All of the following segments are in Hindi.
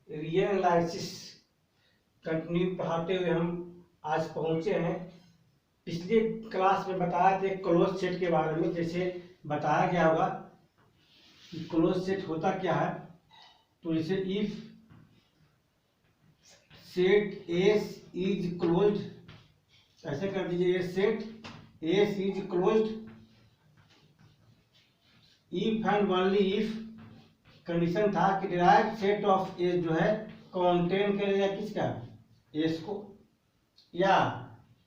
रियल एनालिसिस कंटिन्यू पढ़ाते हुए हम आज पहुंचे हैं। पिछले क्लास में बताया था क्लोज सेट के बारे में। जैसे बताया गया होगा कि क्लोज सेट होता क्या है। तो जैसे if set S is closed, ऐसे कर दीजिए, ये set S is closed if and only if condition था कि डिराइव्ड सेट ऑफ एस जो है कॉन्टेन करेगा किसका, एस को। या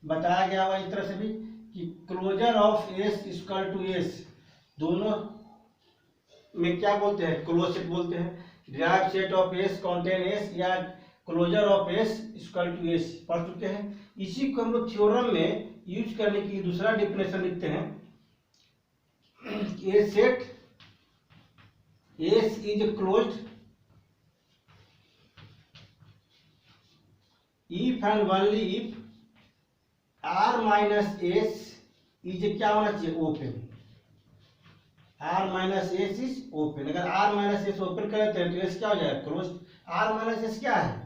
बताया गया हुआ इस तरह से भी कि closure of S equal to S, दोनों में क्या बोलते हैं, क्लोज सेट बोलते हैं। Derived set of S contain S या closure of S equal to S पढ़ चुके हैं। इसी को हम लोग थ्योरम में यूज करने की दूसरा डेफिनेशन लिखते हैं। A set S is closed if and only if R minus S is क्या होना चाहिए, open. R minus S is open. अगर आर माइनस एस ओपन कर देते हैं तो एस क्या हो जाएगा, क्लोज। आर माइनस एस क्या है,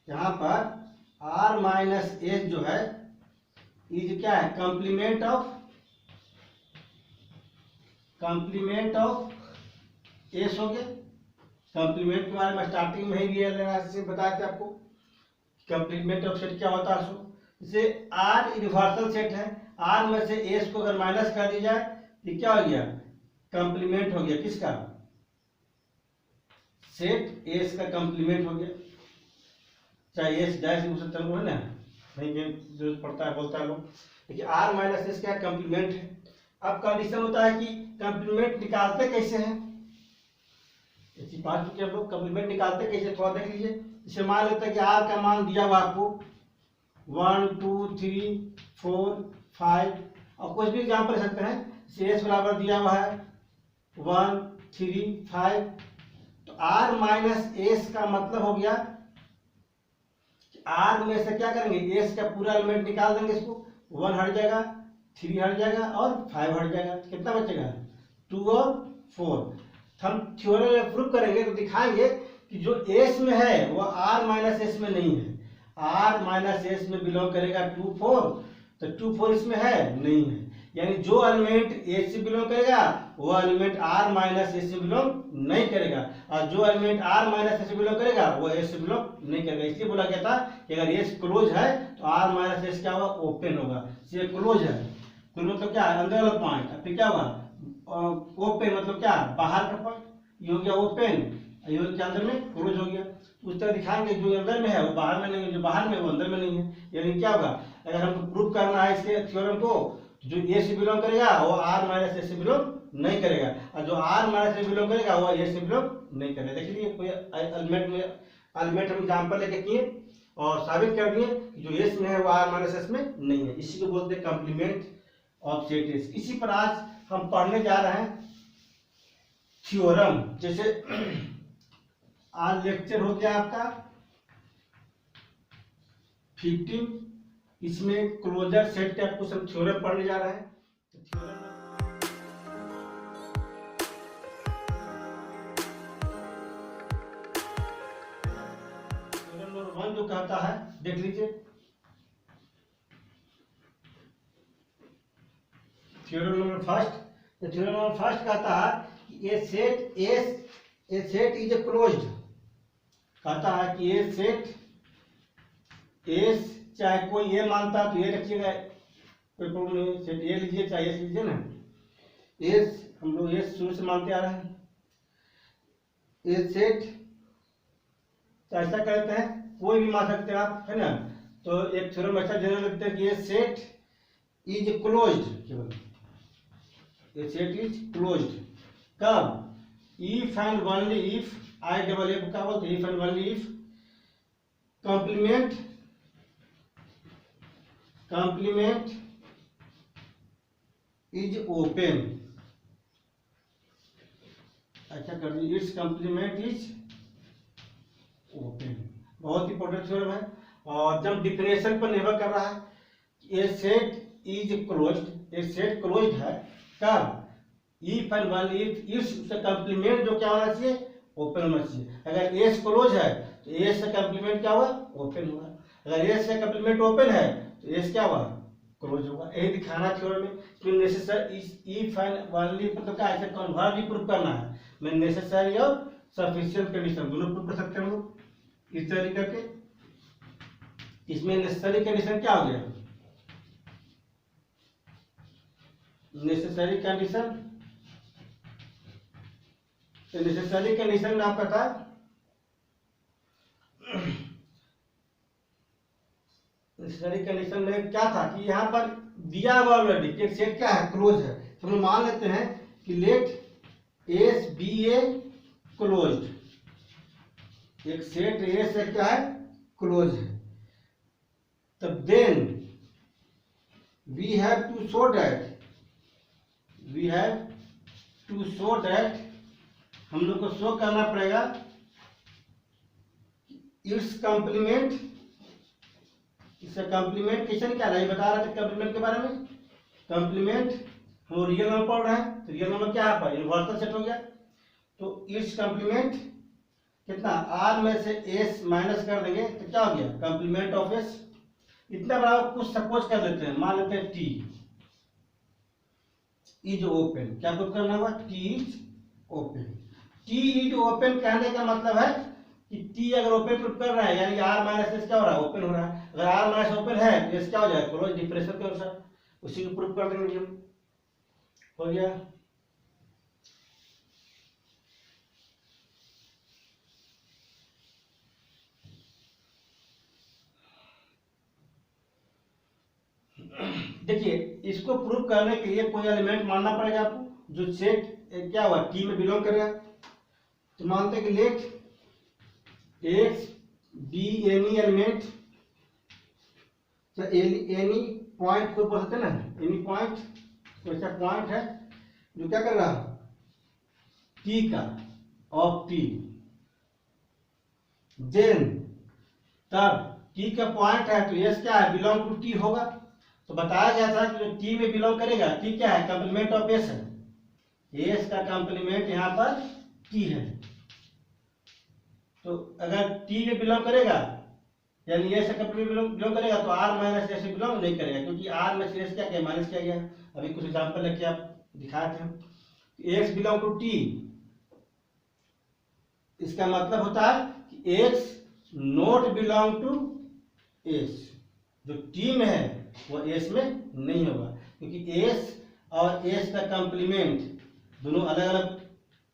यहाँ पर आर माइनस एस जो है इज क्या है, कंप्लीमेंट ऑफ एस हो गया। कंप्लीमेंट के बारे में स्टार्टिंग में ही रियल एनालिसिस बताया था आपको। कंप्लीमेंट ऑफ सेट क्या होता है। जैसे आर यूनिवर्सल सेट है, आर में से एस को अगर माइनस कर दी जाए तो क्या हो गया, कंप्लीमेंट हो गया किसका, सेट एस का कंप्लीमेंट हो गया। चाहे एस डैश हो सकता है ना, नहीं जरूरत पड़ता है बोलता है लोग, देखिए आर माइनस एस क्या कंप्लीमेंट है। अब कंडीशन होता है कि कंप्लीमेंट निकालते कैसे हैं, इसी बात चुके हम लोग। कंप्लीमेंट निकालते कैसे थोड़ा देख लीजिए। इसे मान लेते हैं कि आर का मान दिया हुआ आपको 1 2 3 4 5, और कुछ भी एग्जाम्पल ले सकते हैं। एस बराबर दिया हुआ है 1 3 5, तो आर माइनस एस का मतलब हो गया आर में से क्या करेंगे, एस का पूरा एलिमेंट निकाल देंगे। इसको 1 हट जाएगा, 3 हट जाएगा और 5 हट जाएगा। कितना बचेगा, 2 और 4। हम थ्योरम में प्रूव करेंगे तो दिखाएंगे कि जो एस में है वो आर माइनस एस में नहीं है। आर माइनस एस में बिलोंग करेगा 2 4, तो 2 4 इसमें है नहीं है। यानी जो एलिमेंट एस से बिलोंग करेगा वो एलिमेंट आर माइनस एस से बिलोंग नहीं करेगा, और जो एलिमेंट आर माइनस एस से बिलोंग करेगा वो एस से बिलोंग नहीं करेगा। इसलिए बोला गया था कि अगर एस क्लोज है तो आर माइनस एस क्या होगा, ओपन होगा। ये क्लोज है, क्लोज मतलब क्या है, अंदर वाला पॉइंट। फिर क्या होगा, ओपन मतलब क्या, बाहर का पॉइंट। ये हो गया ओपन, ये क्या अंदर में क्लोज हो गया। उस तरह दिखाएंगे जो अंदर में है वो बाहर में नहीं है, जो बाहर में है वो अंदर में नहीं है। यानी क्या होगा, अगर हमको प्रूव करना है इसके थ्योरम को, जो ए से बिलोंग करेगा वो आर माइनस एस से बिलोंग नहीं करेगा, और जो आर माइनस से बिलोंग करेगा वो ए से बिलोंग नहीं करेगा। देख लीजिए कोई एलिमेंट हम एग्जाम्पल लेके किए और साबित कर दिए कि जो एस में है वो आर माइनस एस में नहीं है। इसी को बोलते हैं कंप्लीमेंट ऑफ सेट एस। इसी पर आज हम पढ़ने जा रहे हैं थ्योरम। जैसे आज लेक्चर हो गया आपका 15, इसमें क्लोजर सेट का कुछ हम थ्योरम पढ़ने जा रहे हैं। थ्योरम नंबर 1 जो कहता है, देख लीजिए। थ्योरम नंबर फर्स्ट कहता है कि ए सेट इज ए क्लोज्ड। कहता है कि ए सेट एस, चाहे कोई ए मानता है तो ए रखिएगा, कोई प्रॉब्लम नहीं। सेट ए लीजिए चाहे एस लीजिए ना। एस हम लोग एस शुरू से मानते आ रहे हैं। ए सेट ऐसा कहते हैं, कोई भी मान सकते हैं आप, है ना। तो एक थ्योरम ऐसा जनरल लिखते हैं कि ए सेट इज क्लोज्ड, केवल ए सेट इज क्लोज्ड कब, if and only if, I double F क्या बोलते हैं, if and only if complement is open। अच्छा कर दीजिए, इट्स complement is open। बहुत इंपॉर्टेंट थ्योरम है और जब डिफिनेशन पर निर्भर कर रहा है। A set is closed, a set closed है कब, इफ एंड ओनली इफ, इस उसका कंप्लीमेंट जो क्या होना चाहिए, ओपन होना चाहिए। अगर एस क्लोज है तो एस से कंप्लीमेंट क्या हुआ, ओपन हुआ। अगर एस से कंप्लीमेंट ओपन है तो एस क्या हुआ, क्लोज होगा। यही दिखाना थ्योरम में। तो नेसेसरी इफ एंड ओनली मतलब क्या, ऐसे कन्वर्ट भी प्रूफ करना है। मैं नेसेसरी और सफिशिएंट कंडीशन दोनों प्रूफ कर सकते हैं हम लोग इस तरीके करके। इसमें नेसेसरी कंडीशन क्या हो गया, नेसेसरी कंडीशन, तो नेसेसरी कंडीशन में आपका था नेसेसरी कंडीशन में क्या था कि यहाँ पर दिया हुआ ऑलरेडी कि एक सेट क्या है, क्लोज है। तो हम मान लेते हैं कि let S be A closed, एक सेट एस है क्या है, क्लोज है। तब then we have to show that हम लोग को शो करना पड़ेगा इट्स कंप्लीमेंट, इसका कंप्लीमेंट क्वेश्चन क्या है, बता रहा था कंप्लीमेंट के बारे में। कंप्लीमेंट हम रियल नंबर पढ़ रहे हैं, तो रियल नंबर क्या है, यूनिवर्सल सेट हो गया। तो इट्स कंप्लीमेंट कितना, आर में से एस माइनस कर देंगे तो क्या हो गया, कंप्लीमेंट ऑफ एस। इतना बड़ा कुछ सपोज कर लेते हैं, मान लेते हैं टी इज ओपन, क्या प्रूफ करना होगा, T is open. T is open कहने का मतलब है कि टी अगर ओपन प्रूफ कर रहा है यानी आर माइनस एस क्या हो रहा है, ओपन हो रहा है। अगर आर माइनस ओपन है तो एस क्या हो जाएगा, क्लोज, डिफरेंशियल के अनुसार उसी को प्रूफ कर देंगे हम। हो गया। देखिए इसको प्रूव करने के लिए कोई एलिमेंट मानना पड़ेगा आपको जो सेट क्या हुआ, टी में बिलोंग करेगा। तो मानते हैं कि let X be any element, any point को बोल सकते हैं ना, एनी पॉइंट, तो ऐसा पॉइंट है जो क्या कर रहा है, टी का, ऑफ टी। देन तब टी का पॉइंट है तो एस क्या है, बिलोंग टू टी होगा। तो बताया गया था कि जो टी में बिलोंग करेगा, टी क्या है, कंप्लीमेंट ऑफ एस है, एस का कंप्लीमेंट यहाँ पर टी है। तो अगर टी में बिलोंग करेगा यानी एस का कंप्लीमेंट बिलोंग करेगा तो आर माइनस एस बिलोंग नहीं करेगा, क्योंकि आर में से एस क्या किया, माइनस किया गया। अभी कुछ एग्जाम्पल लेके आप दिखाए थे। एक्स बिलोंग टू टी, इसका मतलब होता है कि X not belong to S, जो टी में है वो एस में नहीं होगा, क्योंकि एस और एस का कंप्लीमेंट दोनों अलग अलग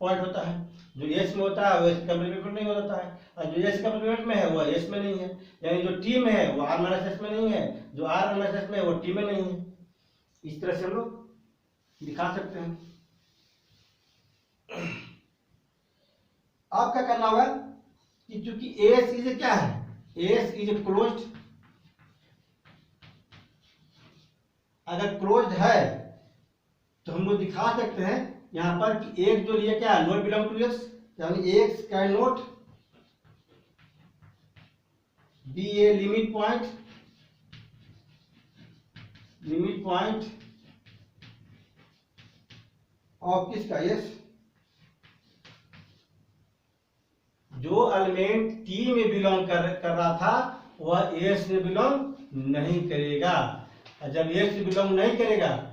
पॉइंट होता है। जो एस में होता है वो एस कंप्लीमेंट में नहीं होता है, और जो एस कंप्लीमेंट में है वो एस में नहीं है। यानी जो टी में है वो आर माइनस एस में नहीं है, जो आर माइनस एस में है वो टी में नहीं है। इस तरह से हम लोग दिखा सकते हैं। अब क्या करना होगा कि चूंकि एस इज क्या है, एस इज क्लोज्ड, अगर क्लोज्ड है तो हम लोग दिखा सकते हैं यहां पर कि एक जो लिए क्या है, नॉट बिलोंग टू एक्स, यानी x can not be A limit point of किसका, एस। जो एलिमेंट टी में बिलोंग कर रहा था वह एस में बिलोंग नहीं करेगा। और जब एक्स बिलोंग नहीं करेगा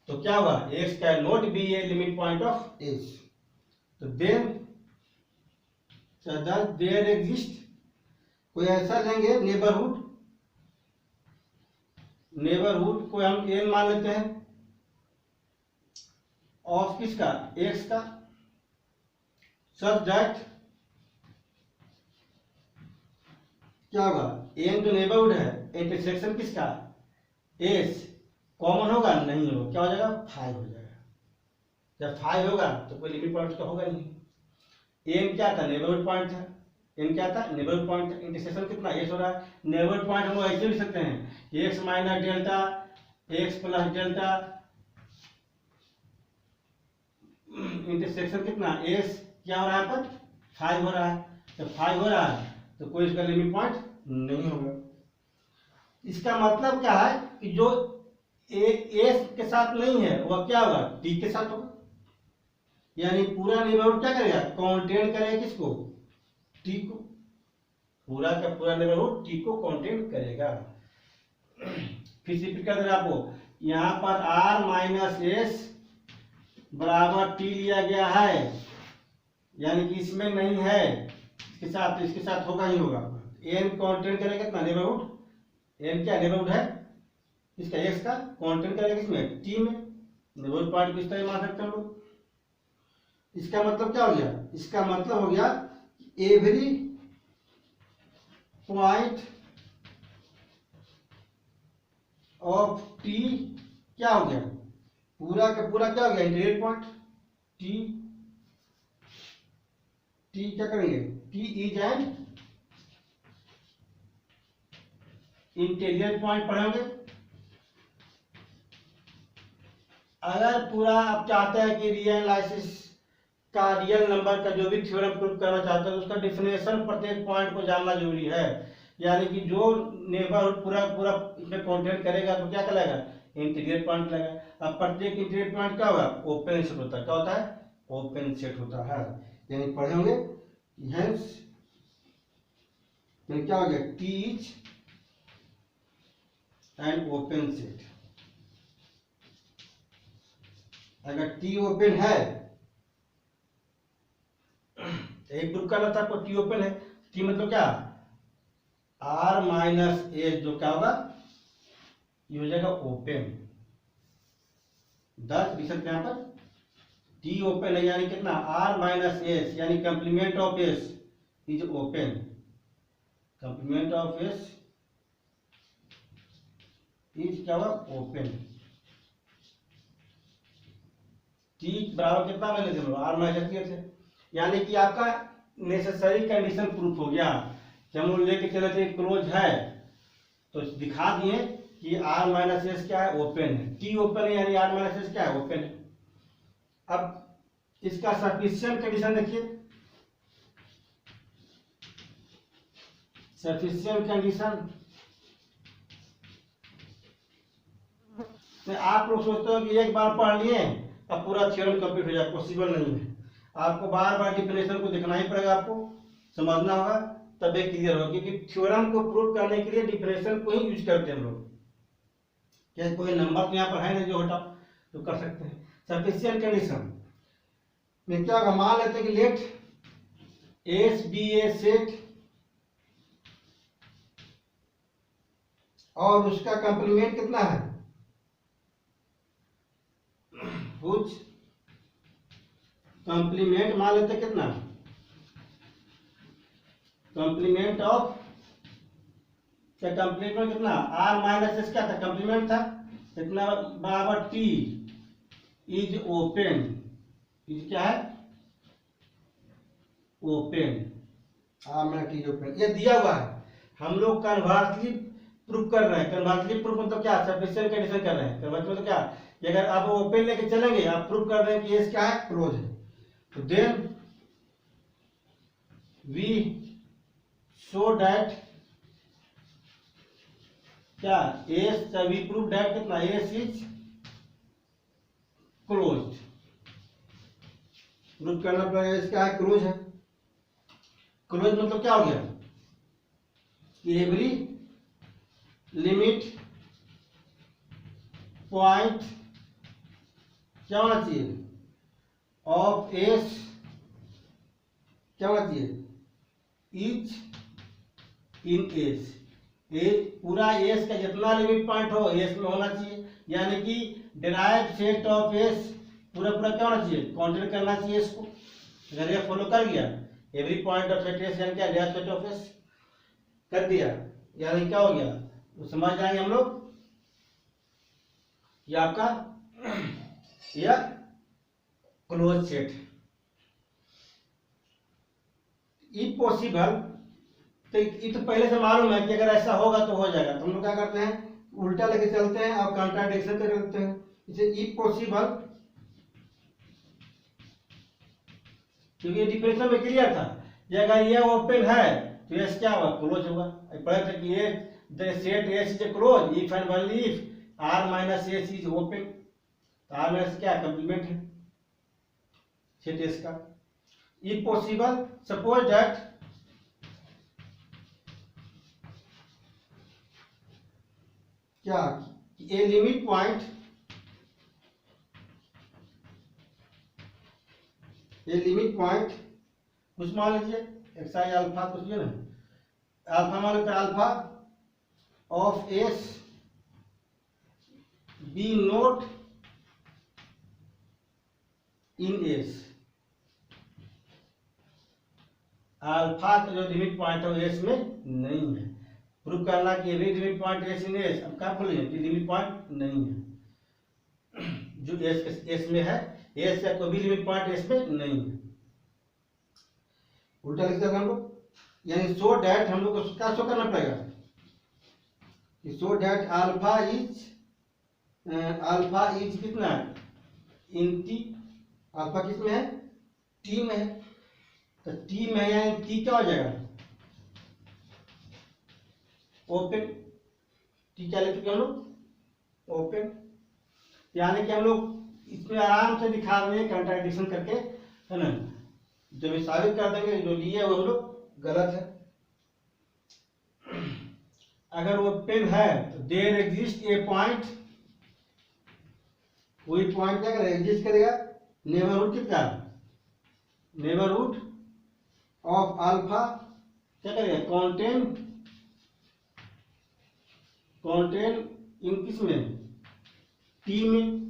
तो क्या होगा, x can not be A limit point of S. तो देन देयर एग्जिस्ट, कोई ऐसा लेंगे नेबरहुड को हम एन मान लेते हैं ऑफ किसका, एक्स का, सच दैट क्या होगा, एन जो नेबरहुड है इंटरसेक्शन किसका, एस, कॉमन होगा नहीं होगा, क्या हो जाएगा, 5 हो जाएगा। जब 5 होगा तो कोई लिमिट पॉइंट तो होगा नहीं। एन क्या था, नेबरहुड पॉइंट था, एन क्या था, नेबरहुड पॉइंट था। इंटरसेक्शन कितना, एस हो रहा है। नेबरहुड पॉइंट हम लोग ऐसे भी सकते हैं, x minus delta, x plus delta, intersection कितना, एस क्या हो रहा है पर 5 हो रहा है। जब 5 हो रहा है तो कोई इसका लिमिट पॉइंट नहीं होगा। इसका मतलब क्या है कि जो एस के साथ नहीं है वह क्या होगा, टी के साथ होगा। यानी पूरा नेबरहुड क्या करेगा, कॉन्टेन करेगा किसको, टी को। पूरा का पूरा नेबरहुड टी को कॉन्टेन करेगा। फिर से रिपीट कर दे रहा आपको, यहाँ पर आर माइनस एस बराबर टी लिया गया है, यानी कि इसमें नहीं है, इसके साथ तो इसके साथ होगा ही होगा। एन कॉन्टेन करेगा कितना, नेबरहुड, एन क्या नेबरहुड है इसका, एक्स का कॉन्टेन करेगा किसमें, टी में। नेबरहुड पॉइंट किस तरह मान सकते हैं हम लोग। इसका मतलब क्या हो गया, इसका मतलब हो गया एवरी पॉइंट ऑफ टी क्या हो गया, पूरा का पूरा क्या हो गया, इंटीरियर पॉइंट टी। टी क्या करेंगे, T is an interior point पढ़ेंगे। अगर पूरा आप चाहते हैं कि रियल एनालिसिस का रियल नंबर का जो भी थ्योरम प्रूव करना चाहते हैं, तो उसका डिफिनेशन प्रत्येक पॉइंट को जानना जरूरी है। यानी कि जो नेबरहुड पूरा पूरा इसमें कॉन्टेन करेगा तो क्या कहलाएगा, इंटीरियर पॉइंट लगेगा। अब प्रत्येक इंटीरियर पॉइंट क्या होगा, ओपन सेट होता है। क्या होता है, ओपन सेट होता है। यानी पढ़े होंगे, हेंस क्या हो गया, T is an open set. अगर टी ओपन है, एक प्रूफ करना था आपको, टी ओपन है। टी मतलब क्या, आर माइनस एस जो क्या होगा, ये हो जाएगा ओपन। 10 लिख यहाँ पर, टी ओपन है यानी कितना, आर माइनस एस यानी complement of S is open. Complement of S is क्या हुआ, ओपन। टी बराबर कितना मैंने दिया, आर माइनस किए थे। यानी कि आपका नेसेसरी कंडीशन प्रूफ हो गया कि हम लोग लेके चले थे क्लोज है, तो दिखा दिए कि आर माइनस एस क्या है, ओपन है। टी ओपन है यानी आर माइनस एस क्या है, ओपन है। अब इसका सफिशिएंट कंडीशन देखिए, सफिशिएंट कंडीशन तो आप लोग सोचते हो कि एक बार पढ़ लिए अब पूरा थ्योरम कंप्लीट हो जाए, पॉसिबल नहीं है। आपको बार बार डिफिनेशन को देखना ही पड़ेगा, आपको समझना होगा, तब एक क्लियर होगा। क्योंकि थ्योरम को प्रूव करने के लिए डिफिनेशन को ही यूज करते हैं हम लोग। क्या कोई नंबर तो यहाँ पर है नहीं जो हटा तो कर सकते हैं। सफिशिएंट कंडीशन में क्या होगा, मान लेते हैं कि let S be A set और उसका कंप्लीमेंट कितना है, कुछ कंप्लीमेंट मान लेते कितना, कंप्लीमेंट ऑफ क्या, कंप्लीमेंट कितना, आर माइनस एस क्या था, कंप्लीमेंट था, कितना बराबर टी इज ओपन। इज क्या है, open. R minus T is open, ये दिया हुआ है। हम लोग कन्वर्सली प्रूफ कर रहे हैं। कन्वर्सली प्रूफ मतलब क्या, सफिशिएंट कंडीशन कर रहे हैं। कन्वर्सली मतलब क्या, अगर आप ओपन लेके चलेंगे, आप प्रूफ कर रहे हैं कि एस क्या है, क्लोज है, तो देन वी शो दैट क्या, एस वी प्रूफ दैट कितना, एस इज क्लोज। प्रूफ करना पड़ेगा एस क्या है, क्लोज है। क्लोज मतलब क्या हो गया, एवरी लिमिट पॉइंट क्या होना चाहिए, ऑफ एस क्या होना चाहिए, इच इन एस। पूरा एस का जितना लिमिट पॉइंट हो एस में होना चाहिए। यानी कि डिराइव्ड सेट ऑफ एस पूरा पूरा क्या होना चाहिए, काउंटेड करना चाहिए इसको। अगर ये फॉलो कर गया, every point of set S यानी क्या, डिराइव्ड सेट ऑफ एस कर दिया, यानी क्या हो गया, तो समझ जाएंगे हम लोग ये आपका यह क्लोज सेट। इफ पॉसिबल, तो ये तो पहले से मालूम है कि अगर ऐसा होगा तो हो जाएगा, तो हम लोग क्या करते हैं, उल्टा लेके चलते हैं और कॉन्ट्राडिक्शन कर देते हैं। इसे इफ पॉसिबल, क्योंकि डिफिनेशन में क्लियर था कि अगर ये ओपन है तो एस क्या होगा, क्लोज होगा। पढ़े थे कि ये the set S is close if and only if R minus S is open. तो आर माइनस क्या, कंप्लीमेंट है। सेट एस का। इफ पॉसिबल सपोज दैट क्या ए लिमिट पॉइंट कुछ मान लीजिए एक्स आई अल्फा कुछ भी ना, अल्फा मान लेते हैं alpha of S be not in S. Alpha का जो लिमिट पॉइंट है वो एस में नहीं है। प्रूव करना कि एवरी लिमिट पॉइंट एस इन एस। अब क्या बोलिए कि लिमिट पॉइंट नहीं है जो एस में है, एस या कोई भी लिमिट पॉइंट एस में नहीं है। उल्टा लिख देंगे हम लोग, यानी सो डैट हम लोग को क्या शो करना पड़ेगा कि सो डैट अल्फा इज कितना इन टी। अल्फा किस में है? टी में है। तो टी में यानी टी क्या हो जाएगा? ओपन। टी क्या लिख चुके हम लोग? ओपन। यानी कि हम लोग इसमें आराम से दिखा रहे हैं कंट्राडिक्शन करके, है ना। जब साबित कर देंगे जो लिए वो हम लोग गलत है। अगर वो पेन है तो देयर एग्जिस्ट ए पॉइंट, वही पॉइंट क्या करेगा? एग्जिस्ट करेगा नेबरहुड कितना? नेबरहुड ऑफ अल्फा क्या करेगा? कॉन्टेन इन किस में? टी में।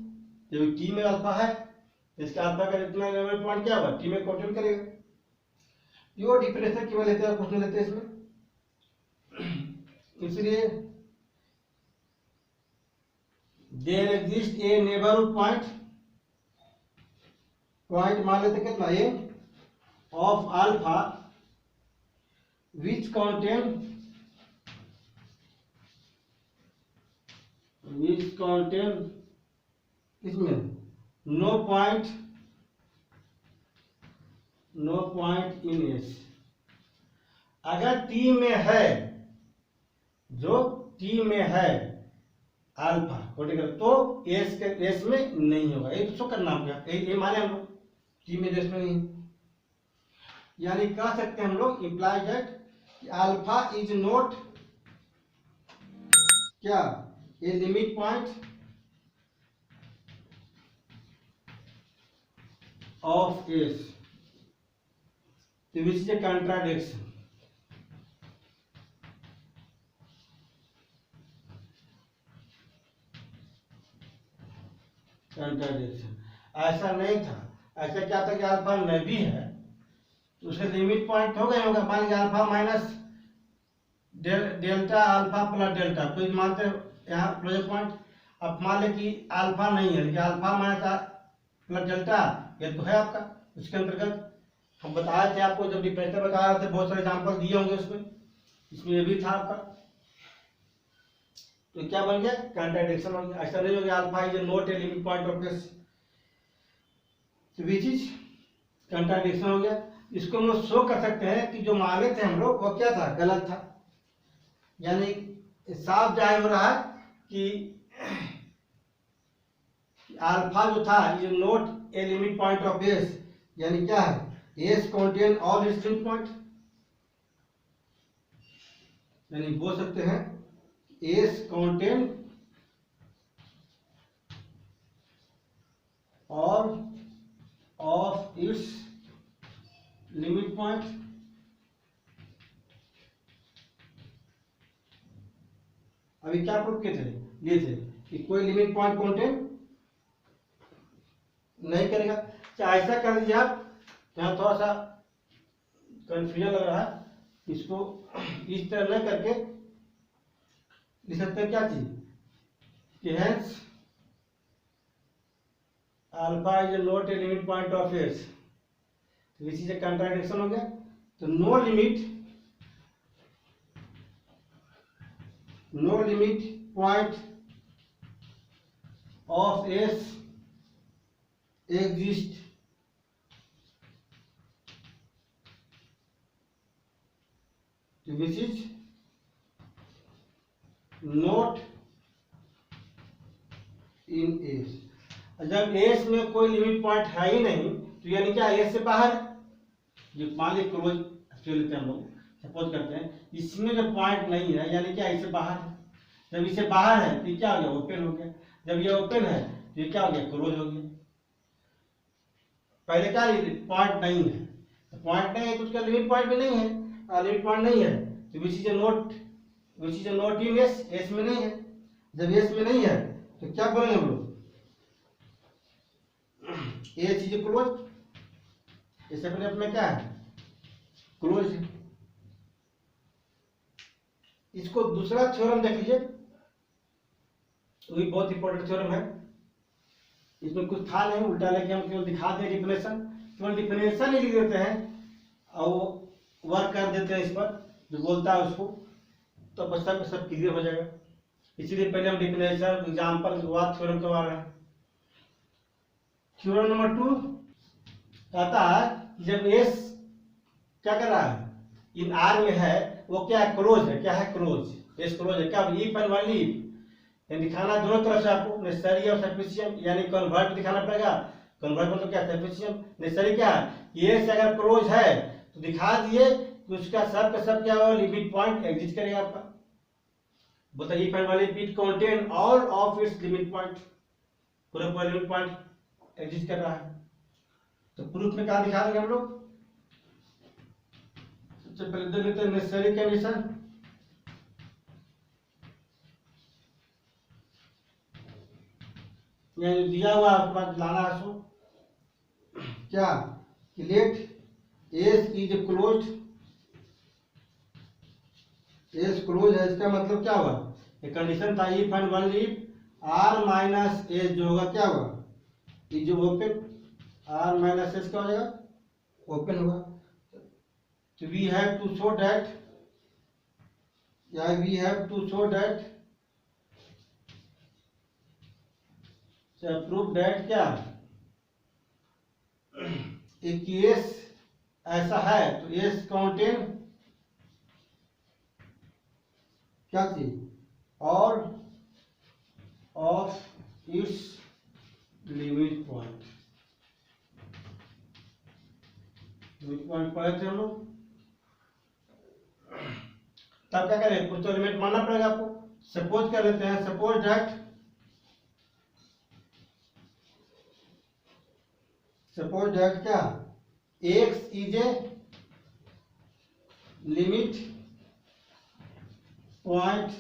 जब टी में अल्फा है इसका अल्फा का इतना लेवल पॉइंट क्या होगा? टी में कॉन्टेन करेगा। प्योर डिफरेंशियल केवल लेते हैं, कुछ नहीं लेते इसमें। इसलिए there exist a neighbourhood point मान लेते कितना? A of alpha which contain इसमें नो पॉइंट इन एस। अगर टी में है, जो टी में है अल्फा तो एस में नहीं होगा। ये तो शो करना होगा, ये माने हम लोग टी में एस में नहीं। यानी कह सकते हैं हम लोग imply that alpha is not क्या? A limit point of S, which is a contradiction. ऐसा नहीं था। ऐसा क्या था कि अल्फा में भी है तो उसके लिमिट पॉइंट हो गए होगा। मान लीजिए alpha minus delta alpha plus delta, कोई मानते यहाँ क्लोजर पॉइंट। अब मान ले कि अल्फा नहीं है लेकिन अल्फा माइनस प्लस डेल्टा ये तो है आपका। उसके अंतर्गत हम बताए थे आपको, जब डिफरेंशियल बता रहे थे बहुत सारे एग्जाम्पल दिए होंगे उसमें, इसमें ये भी था आपका। तो क्या बन गया? कंट्राडिक्शन हो गया। ऐसा नहीं हो गया alpha is not a limit point of S, which is contradiction हो गया। इसको हम लोग शो कर सकते हैं कि जो माने थे हम लोग वो क्या था? गलत था। यानी साफ जाहिर हो रहा है कि अल्फा जो था is not a limit point of S. यानी क्या है? S contain all it's limit point. यानी बोल सकते हैं S contain all of its limit point. अभी क्या प्रूफ किए थे? ये थे कि कोई लिमिट पॉइंट कॉन्टेन नहीं करेगा। चाहे ऐसा कर दीजिए आप, यहाँ थोड़ा सा कंफ्यूजन लग रहा है, इसको इस तरह न करके लिख सकते हैं क्या चीज कि hence alpha is not a limit point of S, which is a contradiction हो गया। तो no limit point of S exist which is not in S। जब S में कोई लिमिट पॉइंट है ही नहीं तो यानी क्या एस से बाहर, जो मान लीजिए क्लोज ले लेते हैं हम लोग, सपोज करते हैं इसमें जो पॉइंट नहीं है यानी क्या इससे बाहर है। जब इसे बाहर है तो ये क्या हो गया, ओपन हो गया। जब ये ओपन है तो ये क्या हो गया, क्लोज हो गया। पहले क्या पॉइंट नहीं है, तो पॉइंट नहीं है तो उसका लिमिट पॉइंट भी नहीं है, लिमिट पॉइंट नहीं है तो which is not in S, S में नहीं है। जब एस में नहीं है तो क्या बोलेंगे हम लोग, एस इज क्लोज, इससे अपने अपने क्या है, क्लोज है। इसको दूसरा थ्योरम देख लीजिए, वो भी बहुत इंपॉर्टेंट थ्योरम है। इसमें कुछ था नहीं, उल्टा लेके हम केवल दिखा दें डिफिनेशन, केवल डिफिनेशन ही लिख देते हैं और वो वर्क कर देते हैं इस पर, जो बोलता है उसको, तो बस सब क्लियर हो जाएगा। इसीलिए पहले हम डिफिनेशन एग्जाम्पल के बाद थ्योरम करवा रहे हैं। थ्योरम नंबर 2 कहता है कि जब एस क्या कर रहा है, इन आर में है, वो क्या है, क्लोज है। क्या है, क्लोज, एस क्लोज है। क्या इफ एंड ओनली इफ, दिखाना दोनों तरफ से आपको, नेसेसरी और सफिशिएंट, यानी कन्वर्ट दिखाना पड़ेगा। कन्वर्ट मतलब क्या, सफिशिएंट। नेसेसरी क्या है, ये अगर क्लोज है तो दिखा दिए कि उसका सब का सब क्या होगा, लिमिट पॉइंट एग्जिस्ट करेगा आपका। बताइए if and only if it contain all of its limit point, पूरा पूरा लिमिट पॉइंट एग्जिस्ट कर रहा है। तो प्रूफ में क्या दिखा देंगे हम लोग, सबसे पहले देख लेते हैं नेसेसरी कंडीशन। यानी दिया हुआ आपके पास लाना है सो क्या, कि let S is closed, S close है, इसका मतलब क्या हुआ, एक कंडीशन था if and only if R minus S जो होगा क्या होगा, is open, R minus S क्या हो जाएगा, ओपन होगा। तो we have to show that, या we have to show that, proof that क्या, एक एस ऐसा है तो एस कंटेन क्या चीज, और of its limit point, limit point पढ़े थे हम लोग। तब क्या करें, कुछ तो लिमिट मानना पड़ेगा आपको। सपोज कर लेते हैं, सपोज दैट, सपोज दैट क्या, x is a limit point,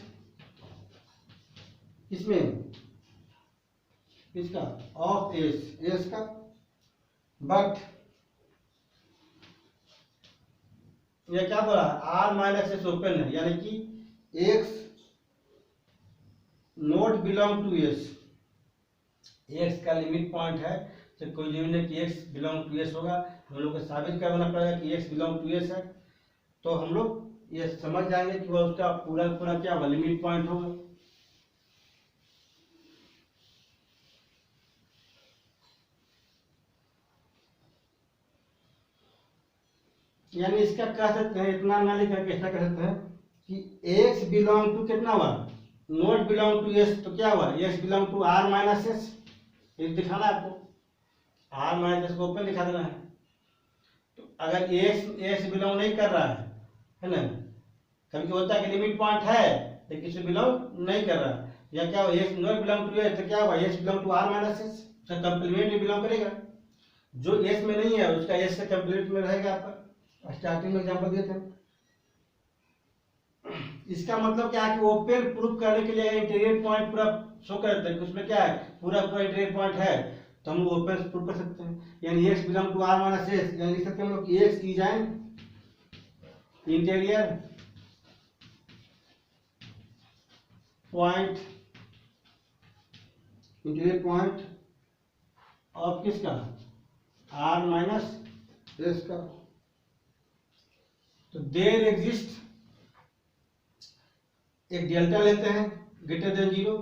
इसमें इसका ऑफ एस का, बट ये क्या बोला, आर माइनस एस ओपन है, यानी कि x not belong to S, X का लिमिट पॉइंट है तो कोई लिमिट है कि एक्स बिलोंग टू एस होगा। हम लोग को साबित करना पड़ेगा कि एक्स बिलोंग टू एस है, तो हम लोग ये समझ जाएंगे कि वह उसका पूरा पूरा क्या होगा, लिमिट पॉइंट होगा। यानी इसका कह सकते हैं, इतना ना लिख करके ऐसा कह सकते हैं कि एक्स बिलोंग टू कितना हुआ, नॉट बिलोंग टू एस, तो क्या हुआ, X belong to R minus S, ये दिखाना है आपको, आर माइनस एस को ओपन दिखा देना है। तो अगर एक्स बिलोंग नहीं कर रहा है ना, कभी होता है कि लिमिट पॉइंट है लेकिन इसमें बिलोंग नहीं कर रहा, या क्या हुआ, X not belong to S, तो क्या हुआ, X belong to R minus S, उसका कंप्लीमेंट में बिलोंग करेगा। जो एस में नहीं है उसका एस का कंप्लीमेंट में रहेगा आपका। स्टार्टिंग में एग्जांपल दिए थे। इसका मतलब क्या है कि ओपन प्रूफ करने के लिए इंटीरियर पॉइंट पूरा शो करते हैं कि उसमें क्या है, पूरा पूरा इंटीरियर पॉइंट है, तो हम लोग ओपन प्रूफ कर सकते हैं। यानी x belong to r minus S, यानी लिख सकते हैं हम लोग कि x is an interior point, interior point of किसका, r माइनस एस का। तो देयर एग्जिस्ट, एक डेल्टा लेते हैं ग्रेटर देन 0,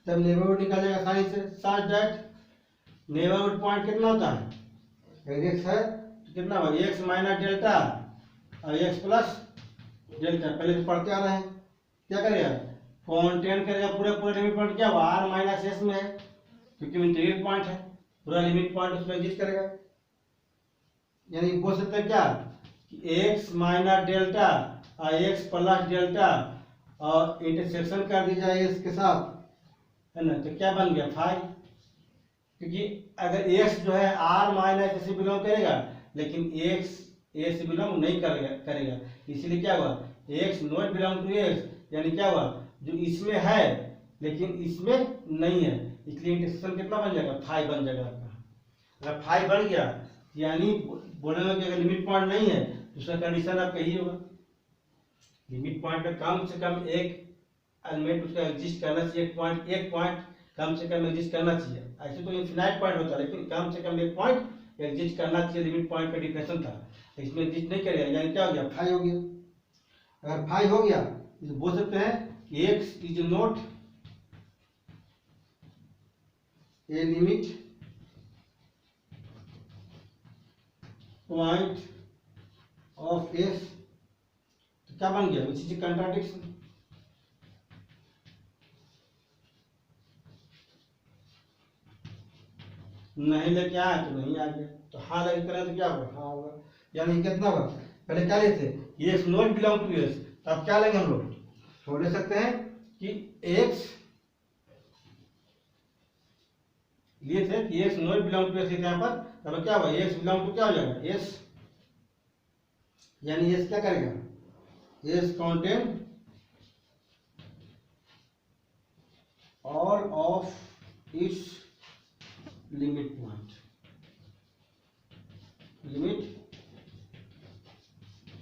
तब नेबरहुड निकालेगा आसानी से, सच दैट नेबरहुड पॉइंट कितना होता है, अगर x है तो कितना होगा, x माइनस डेल्टा और x प्लस डेल्टा, पहले से पढ़ते आ रहे हैं। क्या करेगा, कॉन्टेन करेगा पूरा पूरा लिमिट पॉइंट, क्या हुआ, r माइनस एस में है क्योंकि इंटीरियर पॉइंट है, पूरा लिमिट पॉइंट उसमें एग्जिस्ट करेगा। यानी बोल सकते हैं क्या कि एक्स माइनस डेल्टा और एक्स प्लस डेल्टा और इंटरसेक्शन कर दी जाए इसके साथ, है ना, तो क्या बन गया फाइव। क्योंकि अगर एक्स जो है आर माइनस से बिलोंग करेगा, लेकिन एक्स ए से बिलोंग नहीं करेगा, इसलिए क्या हुआ X not belong to X, यानी क्या हुआ जो इसमें है लेकिन इसमें नहीं है, इसलिए इंटरसेक्शन कितना बन जाएगा फाइव बन जाएगा आपका। अगर फाइव बन गया यानी बोलेंगे कि अगर लिमिट पॉइंट नहीं है तो उसका कंडीशन आपका यही होगा, लिमिट पॉइंट में कम से कम एक एलिमेंट उसका एग्जिस्ट करना चाहिए, एक पॉइंट कम से कम एग्जिस्ट करना चाहिए। ऐसे तो इनफिनाइट पॉइंट होता है, लेकिन कम से कम एक पॉइंट एग्जिस्ट करना चाहिए, लिमिट पॉइंट का डिफिनेशन था, इसमें एग्जिस्ट नहीं करेगा, यानी क्या हो गया फाइव हो गया। अगर फाइव हो गया तो बोल सकते हैं कि x is not a limit point of S, तो क्या बन गया विच इज कंट्राडिक्शन। नहीं लेके आया तो नहीं आ गया, तो हाँ लगे करें तो क्या होगा हाँ होगा, यानी कितना होगा पहले क्या लेते X not belong to X, तो अब क्या लेंगे हम लोग, तो ले सकते हैं कि एक्स लिए थे कि X not belong to X यहाँ पर, तब क्या हुआ एक्स बिलोंग टू क्या हो जाएगा एस, यानी एस क्या करेगा S contain all of its limit point, limit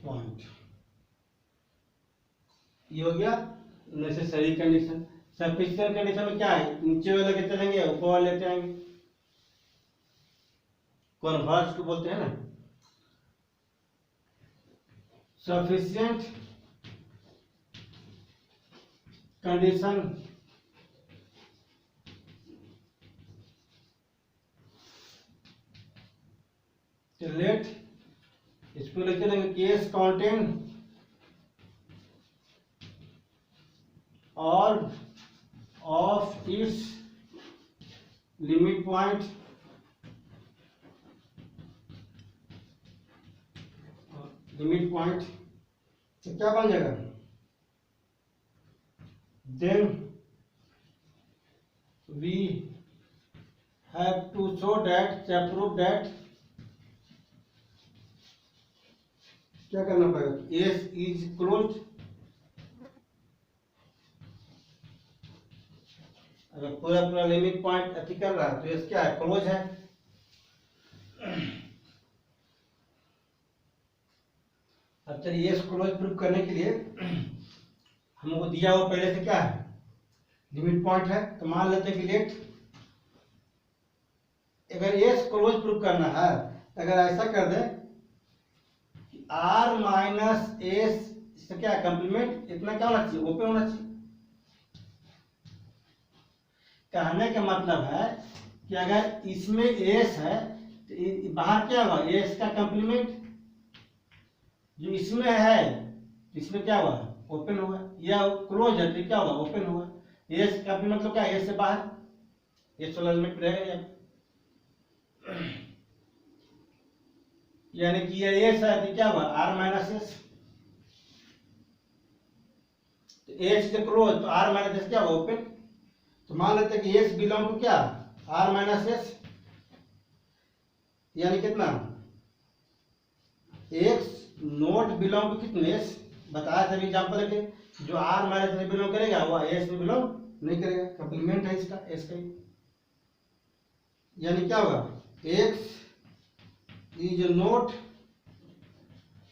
point ये हो गया नेसेसरी कंडीशन। सफिशिएंट कंडीशन में क्या है, नीचे वाले लेके चलेंगे ऊपर वाले लेते आएंगे, कन्वर्स को बोलते हैं ना। सफिशिएंट कंडीशन लेट इसको लेते रहेंगे केस कॉन्टेन और of its limit point, limit point तो क्या बन जाएगा then we have to show that prove that, क्या करना पड़ेगा एस इज क्लोज, अगर पूरा पूरा लिमिट पॉइंट अति कर रहा है तो एस क्या है क्लोज है। अब चलिए एस क्लोज प्रूव करने के लिए हमको दिया हुआ पहले से क्या है लिमिट पॉइंट है, तो मान लेते हैं कि लेट अगर एस क्लोज प्रूव करना है, अगर ऐसा कर दे आर माइनस एस से क्या कंप्लीमेंट इतना क्या होना चाहिए ओपन होना चाहिए। कहने का मतलब है कि अगर इसमें एस है तो बाहर क्या होगा एस का कंप्लीमेंट, जो इसमें है इसमें क्या हुआ ओपन हुआ, या क्लोज है तो क्या होगा ओपन हुआ, एस का मतलब क्या एस से बाहर एस वाला एलिमेंट रहेगा, यानी कि ये एस है तो क्या हुआ आर माइनस एस, तो एस से क्लोज तो आर माइनस एस क्या हुआ ओपन, तो मान लेते हैं कि एस बिलोंग टू क्या आर माइनस एस, यानी कितना एक्स नोट बिलोंग टू कितने एस, बताया था एग्जांपल के जो आर माइनस एस बिलोंग करेगा वो एस में बिलोंग नहीं करेगा, कंप्लीमेंट है इसका एस का, यानी क्या होगा x is not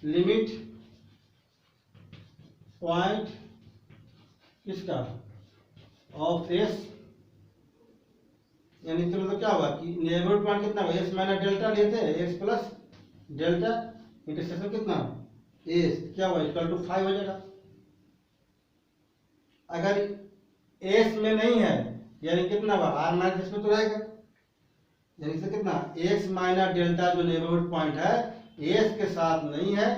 limit point किसका ऑफ एस, यानी तो मतलब क्या होगा कि नेबरहुड पॉइंट कितना होगा एस माइनस डेल्टा लेते हैं एक्स प्लस डेल्टा इंटरसेक्शन कितना एस क्या होगा इक्वल टू 5 हो जाएगा। अगर एस में नहीं है यानी कितना होगा आर माइनस एस में तो रहेगा, यानी से कितना एक्स माइनस डेल्टा जो नेबरहुड पॉइंट है एस के साथ नहीं है,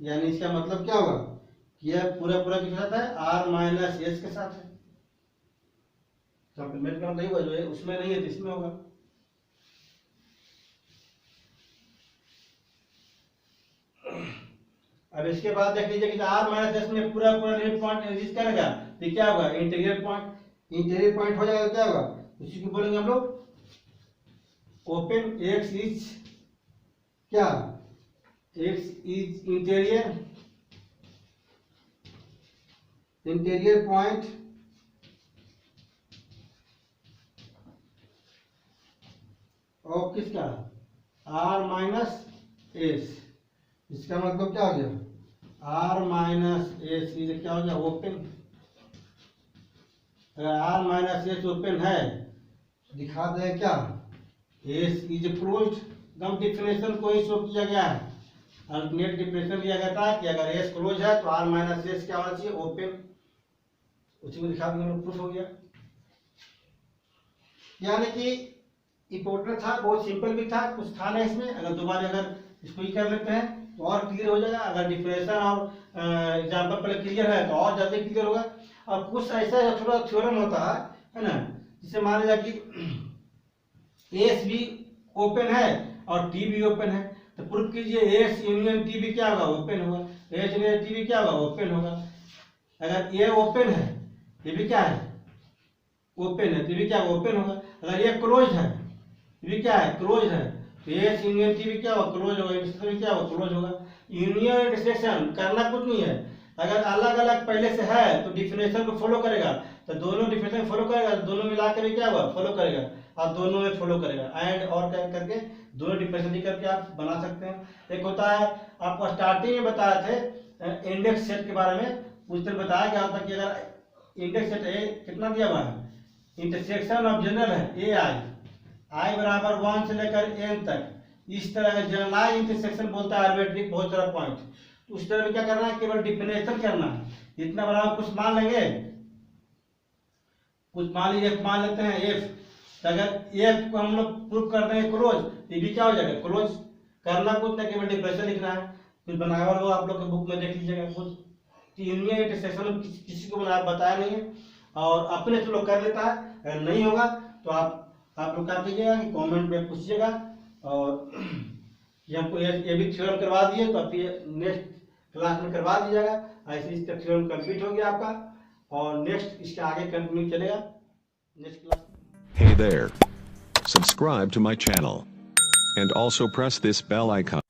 यानी इसका मतलब क्या होगा कि यह पूरा पूरा किसके साथ है आर माइनस एस के साथ है, कंप्लीमेंट का मतलब जो है उसमें नहीं है तो इसमें होगा। अब इसके बाद देख लीजिए कि r माइनस एस में पूरा पूरा लिमिट पॉइंट एग्जिस्ट करेगा तो क्या होगा, इंटीरियर पॉइंट हो जाएगा, क्या होगा उसी को बोलेंगे हम लोग ओपन x इज क्या, x is interior point of किसका, r माइनस एस। इसका मतलब क्या हो गया, r माइनस एस इज क्या हो गया ओपन। अगर r माइनस एस ओपन है दिखा दें क्या, एस इज क्लोज्ड। एकदम डिफिनेशन को ही शो किया गया है, अल्टरनेट डिफिनेशन दिया गया था कि अगर एस क्लोज है तो r माइनस एस क्या होना चाहिए, ओपन। उसी को दिखा देंगे, प्रूफ हो गया। यानी कि इंपॉर्टेंट था, बहुत सिंपल भी था, कुछ था नहीं इसमें। अगर दोबारा अगर इसको ही कर लेते हैं तो और क्लियर हो जाएगा। अगर डिफिनेशन और एग्जाम्पल पहले क्लियर है तो और जल्दी क्लियर होगा। और कुछ ऐसा थोड़ा थ्योरम होता है ना, जिसे मान लिया कि एस भी ओपन है और टी भी ओपन है, तो प्रूफ कीजिए एस यूनियन टी भी क्या होगा, ओपन होगा। एस यूनियन टी भी क्या होगा, ओपन होगा। अगर ये ओपन है, ये भी क्या है, ओपन है, तो भी क्या ओपन होगा। अगर ये क्लोज है, ये भी क्या है, क्लोज है, तो एस यूनियन टी भी क्या होगा, क्लोज होगा। इसका भी क्या होगा, क्लोज होगा। यूनियन इंटरसेक्शन करना कुछ नहीं है। अगर अलग अलग पहले से है तो डिफिनेशन को फॉलो करेगा, तो दोनों डिफिनेशन फॉलो करेगा, दोनों मिला के भी क्या होगा, फॉलो करेगा। और दोनों में फॉलो करेगा, एंड और करके दोनों डिफिनेशन करके आप बना सकते हैं। एक होता है, आपको स्टार्टिंग में बताया थे इंडेक्स सेट के बारे में, उस दिन बताया गया था कि अगर इंडेक्स सेट ए कितना दिया हुआ है, इंटरसेक्शन ऑफ जनरल है ए आई बराबर 1 से लेकर n तक, इस तरह का जनरलाइज इंटरसेक्शन बोलता है आर्बिट्री बहुत सारा पॉइंट। तो उस तरह में क्या करना है, केवल डिफिनेशन करना है। इतना बड़ा कुछ मान लेंगे, कुछ मान लीजिए मान लेते हैं एफ, तो अगर एफ को हम लोग प्रूफ कर देंगे क्लोज, ये भी क्या हो जाएगा, क्लोज। करना कुछ नहीं, केवल डिफिनेशन लिखना है। कुछ बनाया हुआ आप लोग के बुक में देख लीजिएगा कुछ। यूनियन इंटरसेक्शन किसी को बताया नहीं है और अपने से लोग कर लेता है। अगर नहीं होगा तो आप लोग क्या कीजिएगा कि कमेंट में पूछिएगा, और ये हमको ये भी थ्योरम करवा दिए तो आप ये नेक्स्ट क्लास में करवा दीजिएगा। ऐसे इसका थ्योरम कंप्लीट हो गया आपका, और नेक्स्ट इसके आगे कंटिन्यू चलेगा next class. Hey there. Subscribe to my channel. And also press this bell icon.